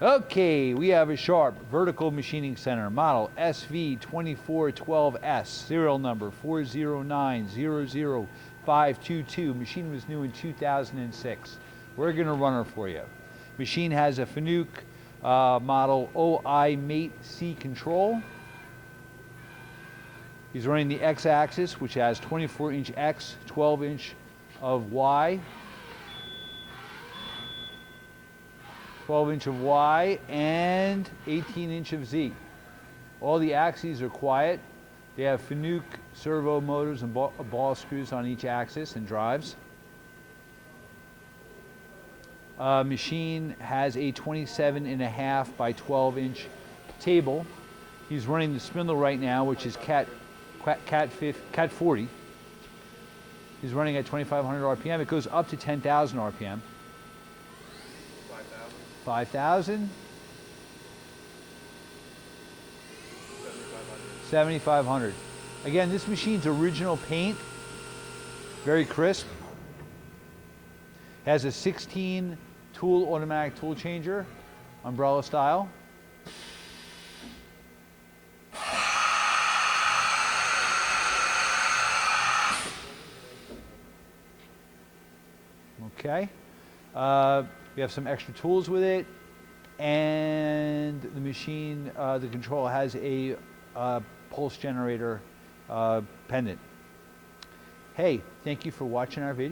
Okay, we have a Sharp Vertical Machining Center, model SV2412S, serial number 409-00522. Machine was new in 2006. We're going to run her for you. Machine has a FANUC model OI-MATE C control. He's running the X-axis, which has 24-inch X, 12-inch of Y. 12-inch of Y and 18-inch of Z. All the axes are quiet. They have FANUC servo motors and ball screws on each axis and drives. Machine has a 27.5 by 12-inch table. He's running the spindle right now, which is Cat 40. He's running at 2,500 RPM. It goes up to 10,000 RPM. 5,000. 7,500. Again, this machine's original paint, very crisp. Has a 16 tool automatic tool changer, umbrella style. Okay. We have some extra tools with it, and the machine, the control has a pulse generator pendant. Hey, thank you for watching our video.